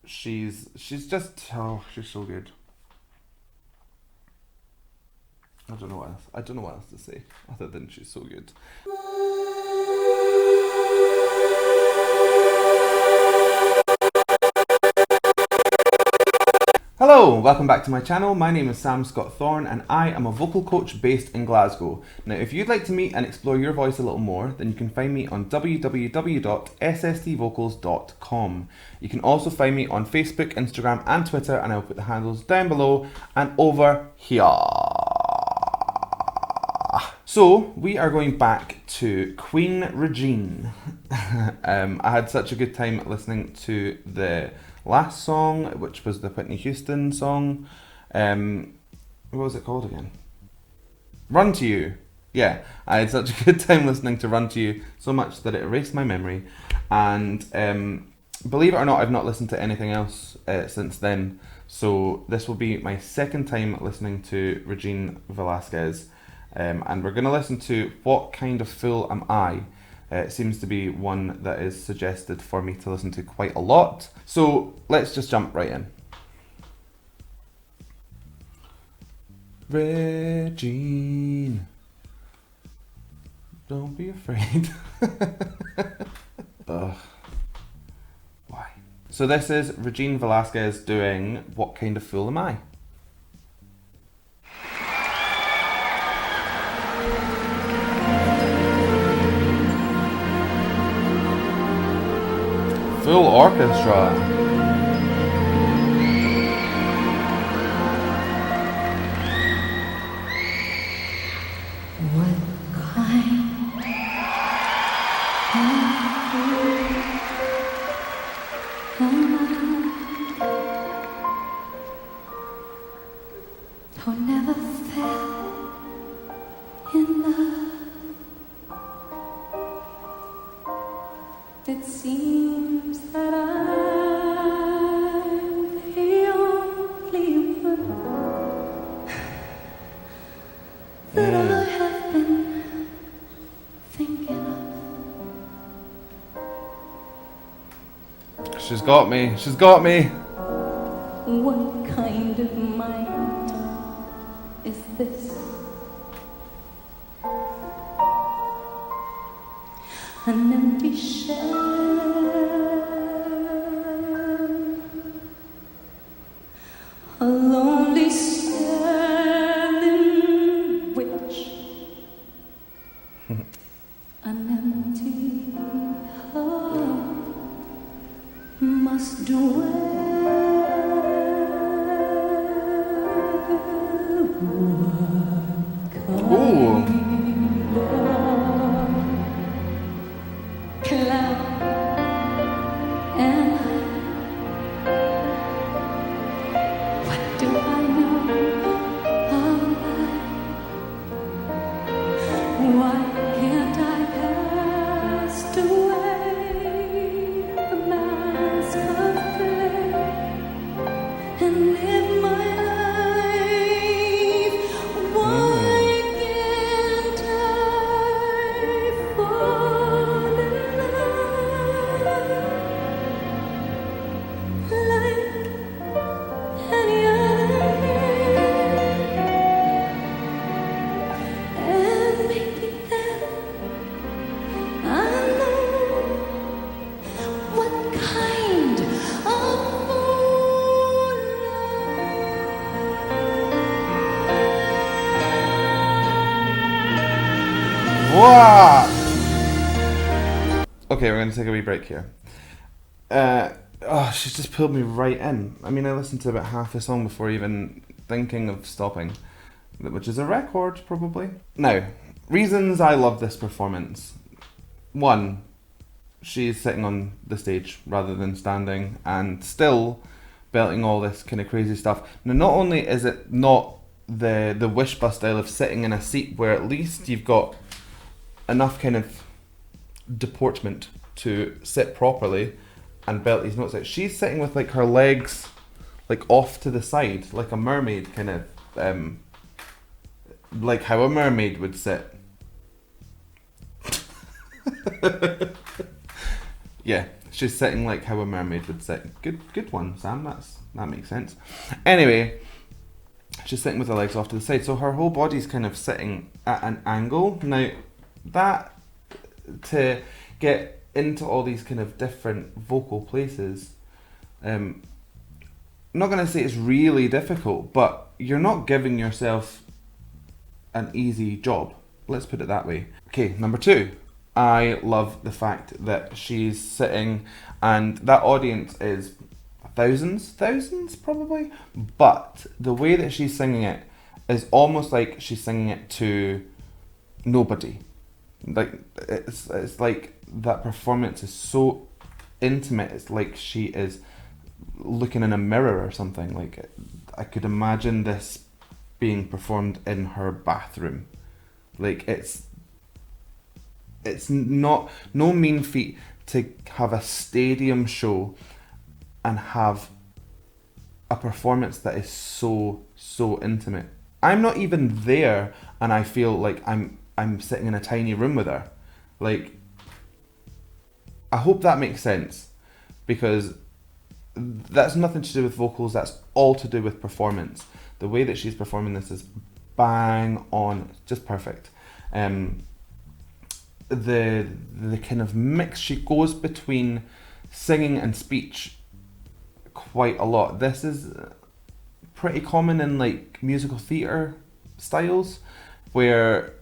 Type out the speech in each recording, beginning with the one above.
she's just, oh, she's so good. I don't know what else to say other than she's so good. Hello, welcome back to my channel. My name is Sam Scott-Thorne and I am a vocal coach based in Glasgow. Now, if you'd like to meet and explore your voice a little more, then you can find me on www.sstvocals.com. You can also find me on Facebook, Instagram and Twitter, and I'll put the handles down below and over here. So, we are going back to Queen Regine. I had such a good time listening to the last song, which was the Whitney Houston song. What was it called again? Run to You. Yeah, I had such a good time listening to Run to You, so much that it erased my memory. And believe it or not, I've not listened to anything else since then. So this will be my second time listening to Regine Velasquez. And we're going to listen to What Kind of Fool Am I? It seems to be one that is suggested for me to listen to quite a lot. So let's just jump right in. Regine, don't be afraid. Ugh. Why? So this is Regine Velasquez doing What Kind of Fool Am I? Full orchestra. What kind of who never fell in love? It seems that I'm the only one that I have been thinking of. She's got me. She's got me. What kind of mind is this? An empty shell, a lonely cell in which an empty heart must dwell. Ooh. What? Okay, we're going to take a wee break here. She's just pulled me right in. I mean, I listened to about half the song before even thinking of stopping, which is a record, probably. Now, reasons I love this performance. One, she's sitting on the stage rather than standing and still belting all this kind of crazy stuff. Now, not only is it not the Wishbah style of sitting in a seat where at least you've got enough kind of deportment to sit properly and belt these notes out. She's sitting with like her legs like off to the side, like a mermaid kind of, like how a mermaid would sit. Yeah, She's sitting like how a mermaid would sit. Good one, Sam. That makes sense. Anyway, she's sitting with her legs off to the side, so her whole body's kind of sitting at an angle. Now, that to get into all these kind of different vocal places, I'm not going to say it's really difficult, but you're not giving yourself an easy job. Let's put it that way. Okay, number 2. I love the fact that she's sitting and that audience is thousands probably, but the way that she's singing it is almost like she's singing it to nobody. Like it's like that performance is so intimate. It's like she is looking in a mirror or something. Like I could imagine this being performed in her bathroom. Like it's not no mean feat to have a stadium show and have a performance that is so intimate. I'm not even there and I feel like I'm sitting in a tiny room with her. Like, I hope that makes sense, because that's nothing to do with vocals, that's all to do with performance. The way that she's performing this is bang on, just perfect. The kind of mix, she goes between singing and speech quite a lot. This is pretty common in like musical theatre styles, where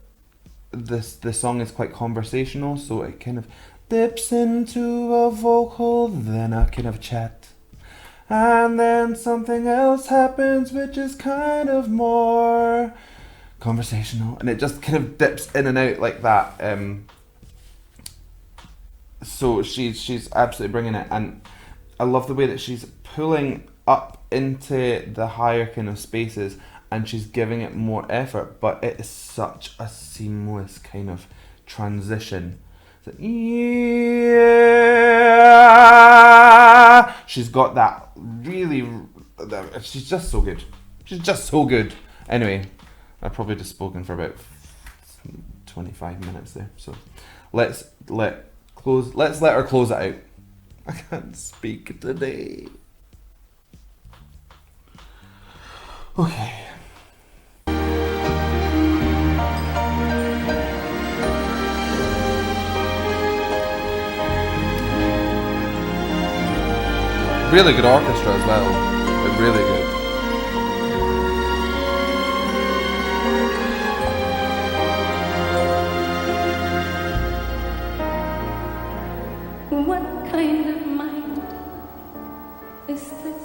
the song is quite conversational, so it kind of dips into a vocal, then a kind of chat, and then something else happens which is kind of more conversational, and it just kind of dips in and out like that. So she's absolutely bringing it, and I love the way that she's pulling up into the higher kind of spaces and she's giving it more effort, but it is such a seamless kind of transition. So, yeah, she's got that really, she's just so good. She's just so good. Anyway, I've probably just spoken for about 25 minutes there, so let's let her close it out. I can't speak today. Okay. Really good orchestra as well. Like, really good. What kind of mind is this?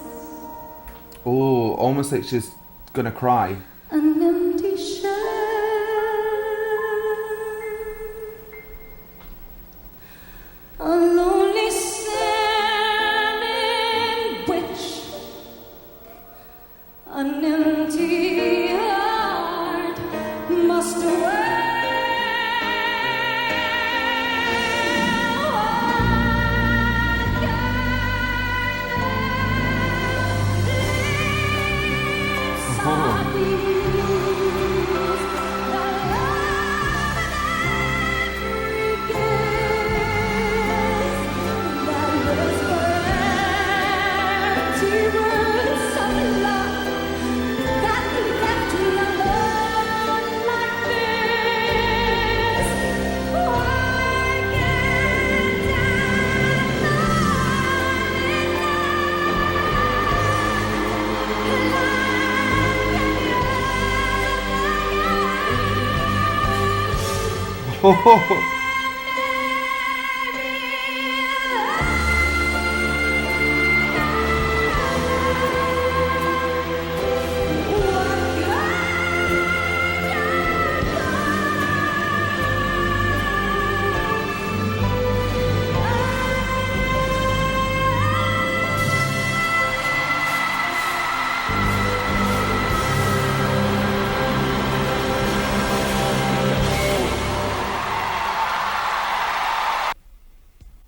Oh, almost like she's gonna cry. An empty shell, a lonely cell in which an empty heart must dwell.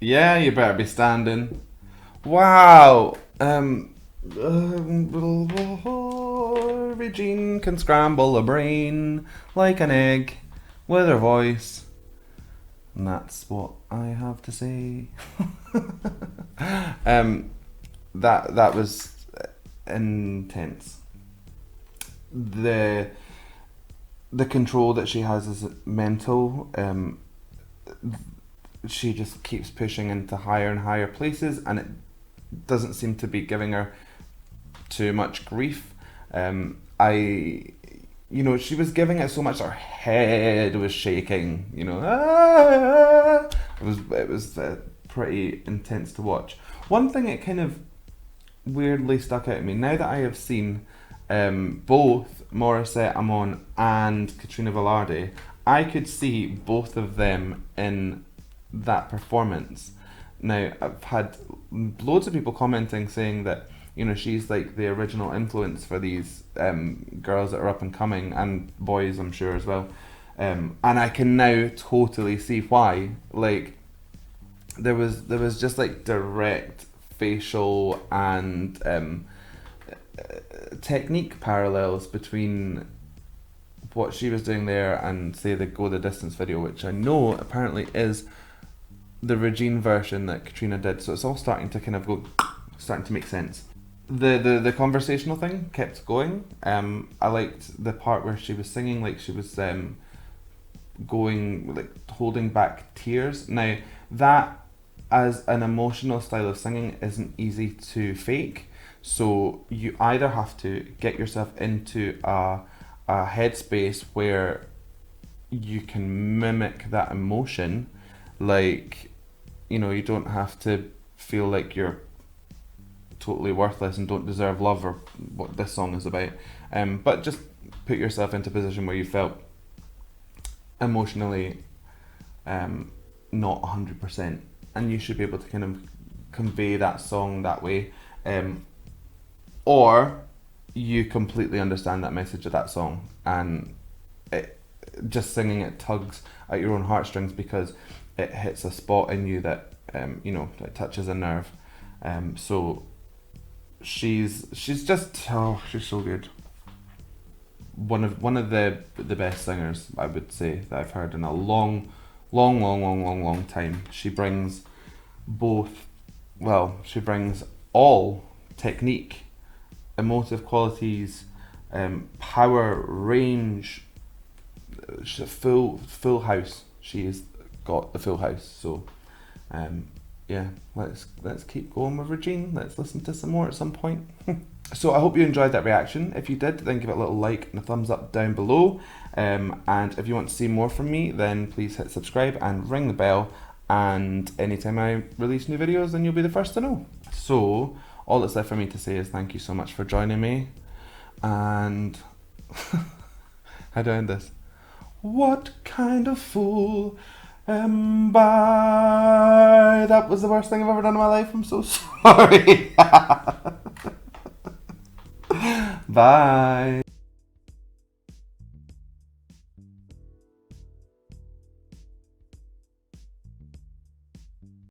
Yeah, you better be standing. Wow. Regine can scramble a brain like an egg with her voice. And that's what I have to say. That was intense. The control that she has is mental. She just keeps pushing into higher and higher places, and it doesn't seem to be giving her too much grief. She was giving it so much her head was shaking. It was pretty intense to watch. One thing it kind of weirdly stuck out at me now that I have seen both Morissette Amon and Katrina Velarde, I could see both of them in that performance. Now, I've had loads of people commenting saying that she's like the original influence for these girls that are up and coming, and boys I'm sure as well, and I can now totally see why. Like there was just like direct facial and technique parallels between what she was doing there and say the Go the Distance video, which I know apparently is the Regine version that Katrina did, so it's all starting to make sense. The conversational thing kept going. I liked the part where she was singing like she was going, like holding back tears. Now that as an emotional style of singing isn't easy to fake, so you either have to get yourself into a headspace where you can mimic that emotion, like you don't have to feel like you're totally worthless and don't deserve love, or what this song is about, but just put yourself into a position where you felt emotionally not 100%, and you should be able to kind of convey that song that way, or you completely understand that message of that song and just singing it tugs at your own heartstrings because it hits a spot in you that that touches a nerve. So she's so good. One of the best singers, I would say, that I've heard in a long time. She brings all technique, emotive qualities, power, range. She's a full house. She has got the full house. So yeah, let's keep going with Regine. Let's listen to some more at some point. So I hope you enjoyed that reaction. If you did, then give it a little like and a thumbs up down below. And if you want to see more from me, then please hit subscribe and ring the bell. And anytime I release new videos, then you'll be the first to know. So all that's left for me to say is thank you so much for joining me. And how do I end this? What kind of fool am I? That was the worst thing I've ever done in my life. I'm so sorry. Bye.